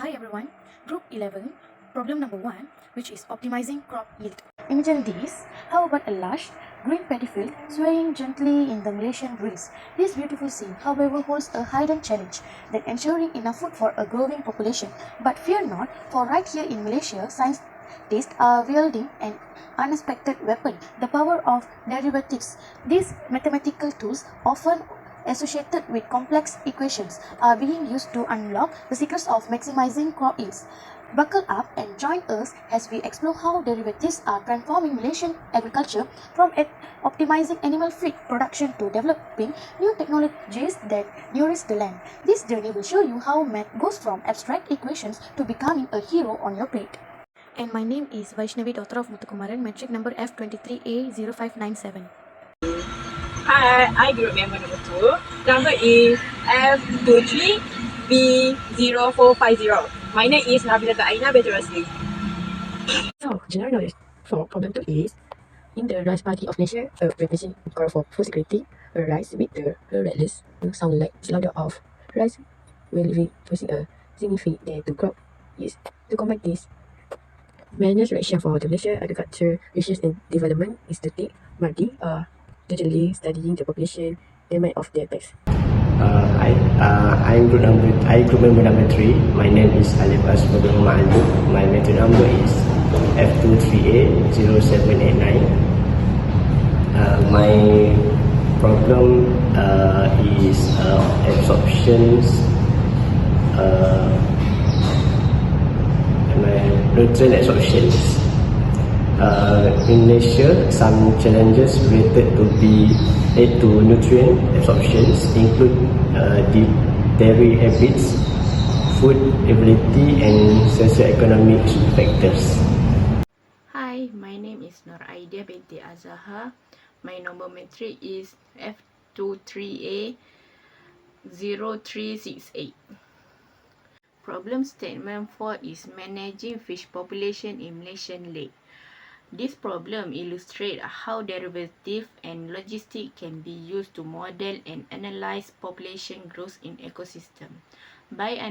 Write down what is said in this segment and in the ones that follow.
Hi everyone, Group 11, problem number 1, which is optimizing crop yield. Imagine this, how about a lush, green paddy field swaying gently in the Malaysian breeze. This beautiful scene, however, holds a hidden challenge, that ensuring enough food for a growing population. But fear not, for right here in Malaysia, scientists are wielding an unexpected weapon, the power of derivatives. These mathematical tools, often associated with complex equations, are being used to unlock the secrets of maximizing crop yields. Buckle up and join us as we explore how derivatives are transforming Malaysian agriculture from optimizing animal feed production to developing new technologies that nourish the land. This journey will show you how math goes from abstract equations to becoming a hero on your plate. And my name is Vaishnavi, daughter of Muthukumaran, metric number F23A0597. Hi, I group member number 2. Number is F23B0450. My name is Nabila Aina Bejarasli. So, general knowledge for problem 2 is, in the rice party of Malaysia, a representative call for food security, a rice with the red list sound like slaughter of rice will be posing a significant to crop is to combat this. Manager's direction for the Malaysia Agriculture Research and Development Institute, MARDI, are diligently studying the population demand of their pest. I'm group member number 3. My name is Alif Asbabul Ma'alib. My meter number is F23A0789. My problem is absorptions, nutrient absorptions. In Malaysia, some challenges related to nutrient absorptions include dairy habits, food availability, and socio-economic factors. Hi, my name is Nur Aidia binti Azaha. My number metric is F23A0368. Problem statement 4 is managing fish population in Malaysian lake. This problem illustrates how derivative and logistic can be used to model and analyze population growth in ecosystem. By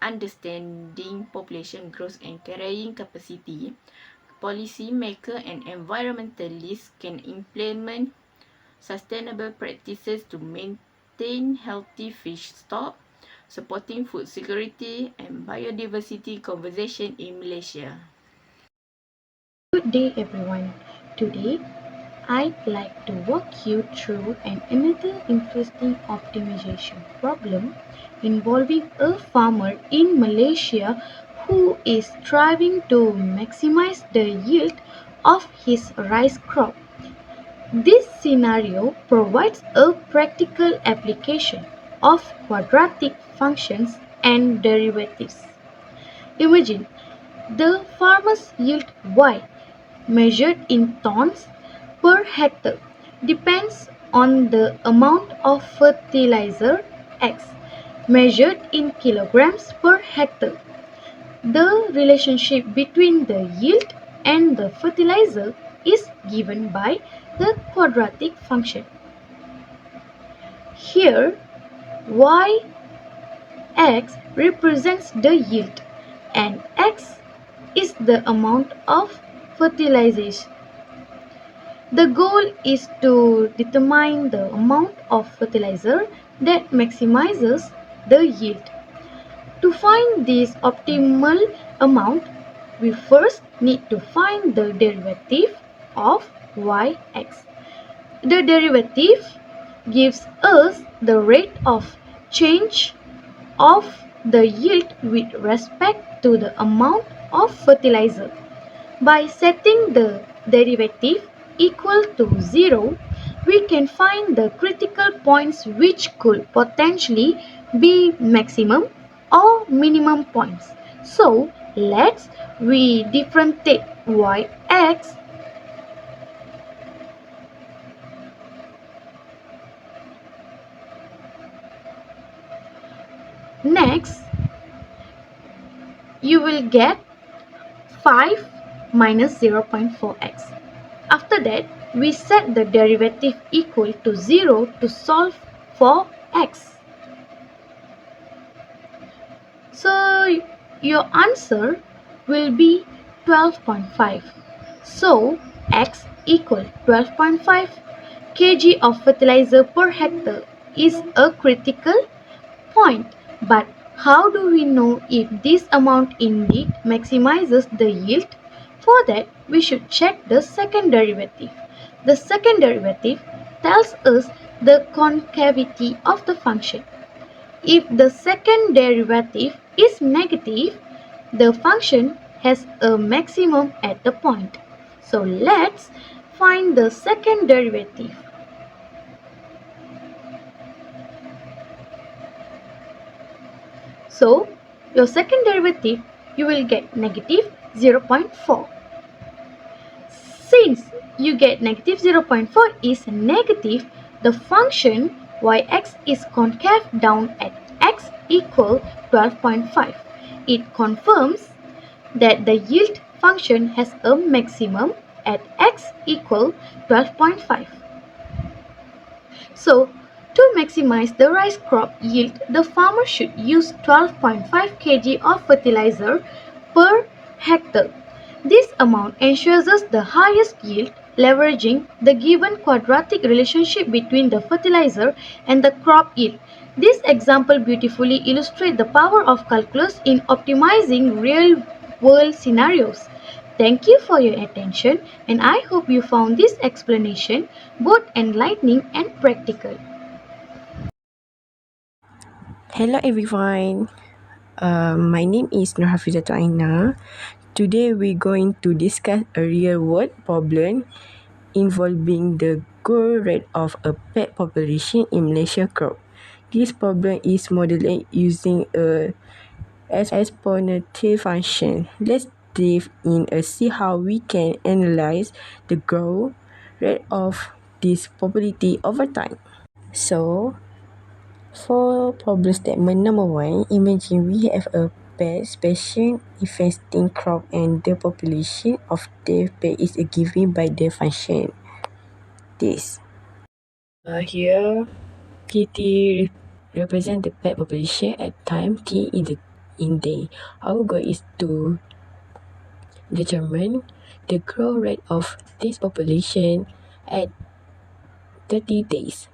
understanding population growth and carrying capacity, policymakers and environmentalists can implement sustainable practices to maintain healthy fish stock, supporting food security and biodiversity conservation in Malaysia. Good day everyone. Today, I'd like to walk you through another interesting optimization problem involving a farmer in Malaysia who is striving to maximize the yield of his rice crop. This scenario provides a practical application of quadratic functions and derivatives. Imagine the farmer's yield Y, measured in tons per hectare, depends on the amount of fertilizer X, measured in kilograms per hectare. The relationship between the yield and the fertilizer is given by the quadratic function. Here, Yx represents the yield and X is the amount of fertilization. The goal is to determine the amount of fertilizer that maximizes the yield. To find this optimal amount, we first need to find the derivative of Yx. The derivative gives us the rate of change of the yield with respect to the amount of fertilizer. By setting the derivative equal to 0, we can find the critical points which could potentially be maximum or minimum points. So, let's differentiate Yx next. You will get 5 minus 0.4x. After that, we set the derivative equal to 0 to solve for x. So your answer will be 12.5. So X equal 12.5 kg of fertilizer per hectare is a critical point. But how do we know if this amount indeed maximizes the yield? For that, we should check the second derivative. The second derivative tells us the concavity of the function. If the second derivative is negative, the function has a maximum at the point. So let's find the second derivative. So your second derivative, you will get negative 0.4. Since you get negative 0.4 is negative, the function yx is concave down at x equal 12.5. It confirms that the yield function has a maximum at x equal 12.5. So, to maximize the rice crop yield, the farmer should use 12.5 kg of fertilizer per hectare. This amount ensures us the highest yield, leveraging the given quadratic relationship between the fertilizer and the crop yield. This example beautifully illustrates the power of calculus in optimizing real-world scenarios. Thank you for your attention, and I hope you found this explanation both enlightening and practical. Hello everyone. My name is Nur Hafizatul Aina. Today we're going to discuss a real world problem involving the growth rate of a pet population in Malaysia crop. This problem is modeled using a exponential function. Let's dive in and see how we can analyze the growth rate of this population over time. So, for problem statement number 1, imagine we have a pest species infesting crop and the population of the pest is given by the function. This. Here, T represent the pet population at time T in day. Our goal is to determine the growth rate of this population at 30 days.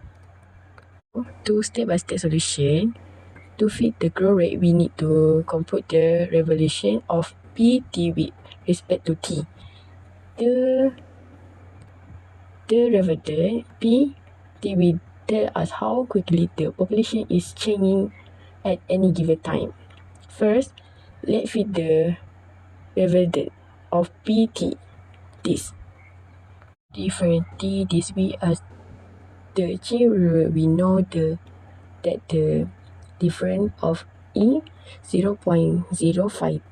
To step-by-step solution, to fit the growth rate, we need to compute the revolution of PT with respect to T. The derivative PT will tell us how quickly the population is changing at any given time. First, let's fit the derivative of PT. This. Different T, this we as the change rule, we know that the difference of E 0.05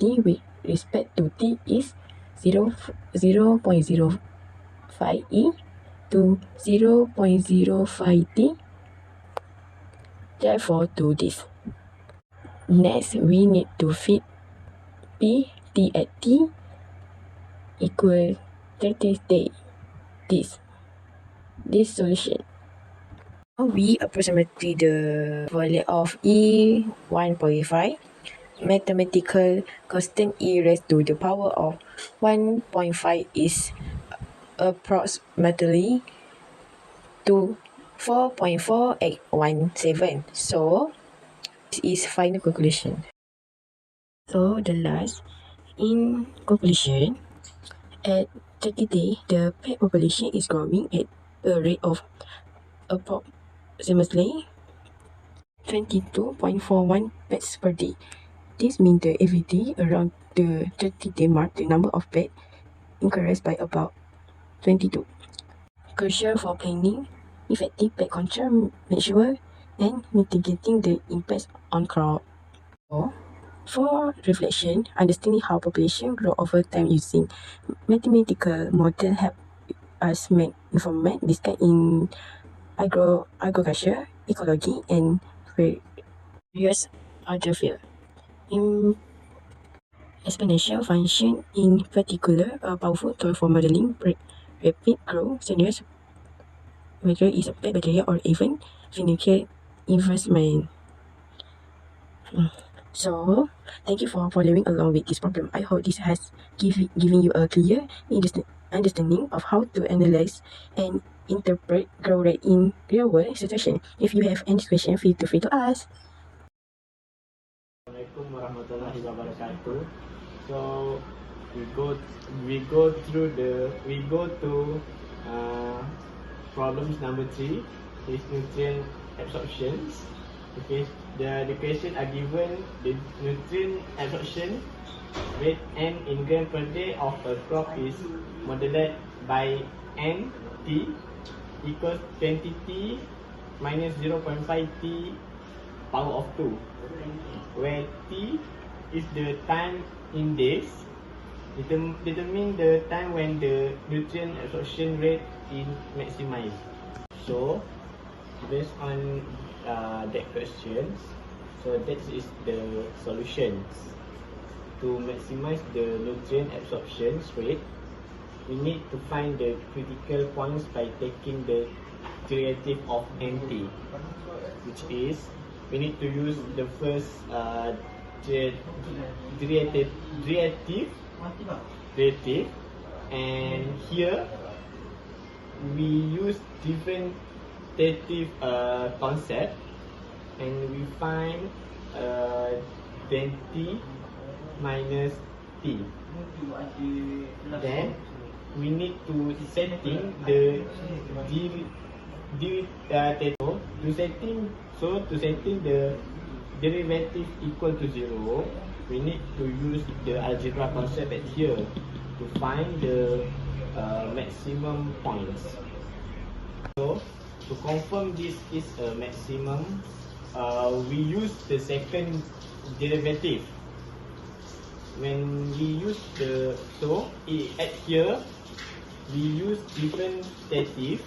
T with respect to T is 0.05 E to 0.05 T. Therefore, to this. Next, we need to fit P T at T equal 30 days. This solution. We approximately the value of E 1.5 mathematical constant E raised to the power of 1.5 is approximately to 4.4817. So this is final conclusion. So the last, in conclusion, at 30 days, the pet population is growing at a rate of approximately 22.41 pets per day. This means that every day around the 30-day mark, the number of pets increased by about 22. Crucial for planning effective pest control measures and mitigating the impacts on crop. For reflection, understanding how population grow over time using mathematical model help us make informed discuss in agriculture, ecology, and various other fields. In exponential function in particular, a powerful tool for modeling rapid growth scenarios, whether it's a bacteria or even financial investment. So, thank you for following along with this problem. I hope this has given you a clear understanding of how to analyze and interpret growth rate in real world situation. If you have any question, feel free to ask. Assalamualaikum warahmatullahi wabarakatuh. So we go to problems number 3 is nutrient absorptions. Okay, the question are given the nutrient absorption rate n in gram per day of a crop is modeled by n t equals 20 t minus 0.5 t power of 2, where t is the time in days. Determine the time when the nutrient absorption rate is maximized. So based on that questions, so that is the solutions. To maximize the nutrient absorption rate, we need to find the critical points by taking the derivative of nt, which is we need to use the first derivative, and here we use different concept, and we find then t minus t. Then we need to setting the to setting the derivative equal to 0, we need to use the algebra concept at here to find the maximum points. So to confirm this is a maximum, we use the second derivative. When we use at here we use different derivative,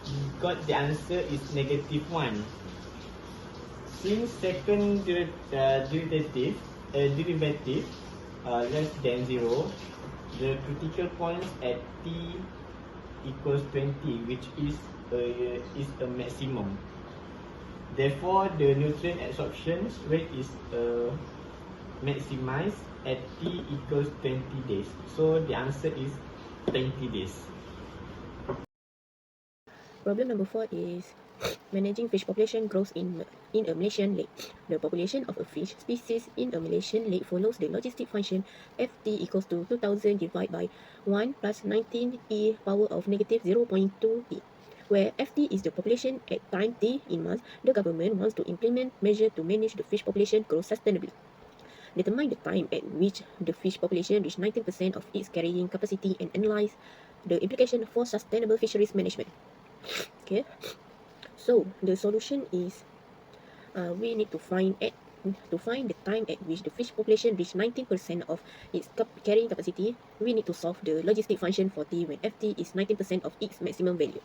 we got the answer is -1. Since second derivative less than 0, the critical points at t equals 20, which is a maximum. Therefore, the nutrient absorption rate is maximized at t equals 20 days. So the answer is 20 days. Problem number 4 is managing fish population growth in a Malaysian lake. The population of a fish species in a Malaysian lake follows the logistic function ft equals to 2000 divided by 1 plus 19 e power of negative 0.2 t. Where ft is the population at time t in months, the government wants to implement measures to manage the fish population growth sustainably. Determine the time at which the fish population reached 19% of its carrying capacity and analyze the implication for sustainable fisheries management. Okay, so the solution is we need to find the time at which the fish population reached 19% of its carrying capacity. We need to solve the logistic function for t when ft is 19% of its maximum value.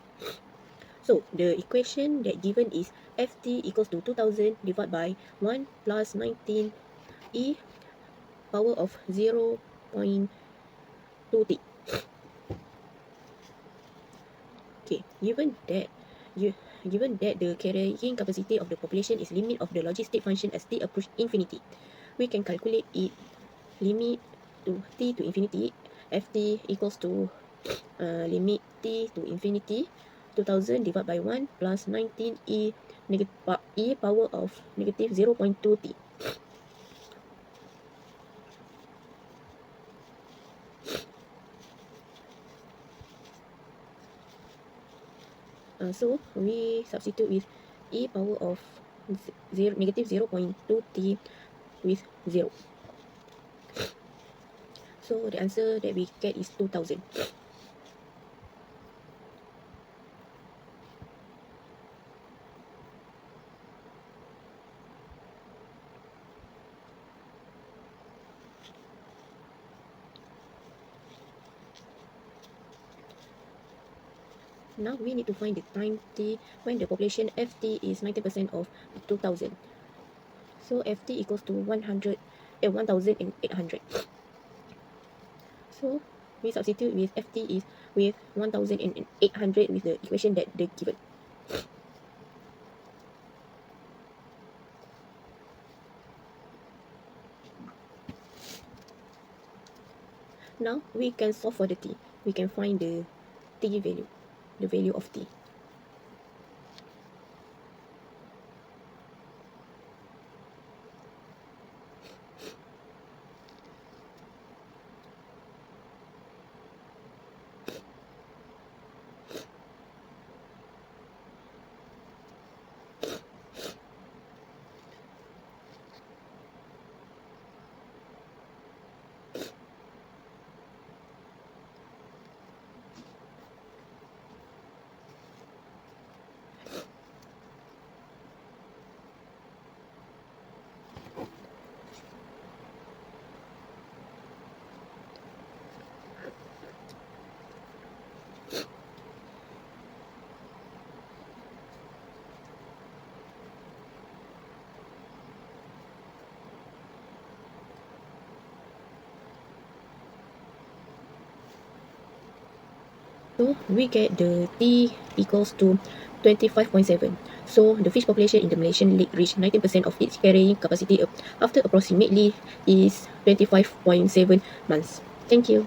So the equation that given is ft equals to 2000 divided by 1 plus 19 e power of 0.2t. Okay, given that the carrying capacity of the population is limit of the logistic function as t approach infinity, we can calculate it limit to t to infinity. Ft equals to limit t to infinity 2000 divided by 1 plus 19 e power of negative 0.2t. So we substitute with e power of negative 0.2t with 0. So the answer that we get is 2000. Now we need to find the time t when the population ft is 90% of 2000. So ft equals to 1800. So we substitute with ft is with 1800 with the equation that they given. now we can solve for the t. We can find the t value, the value of t. So we get the T equals to 25.7. So the fish population in the Malaysian lake reached 19% of its carrying capacity after approximately is 25.7 months. Thank you.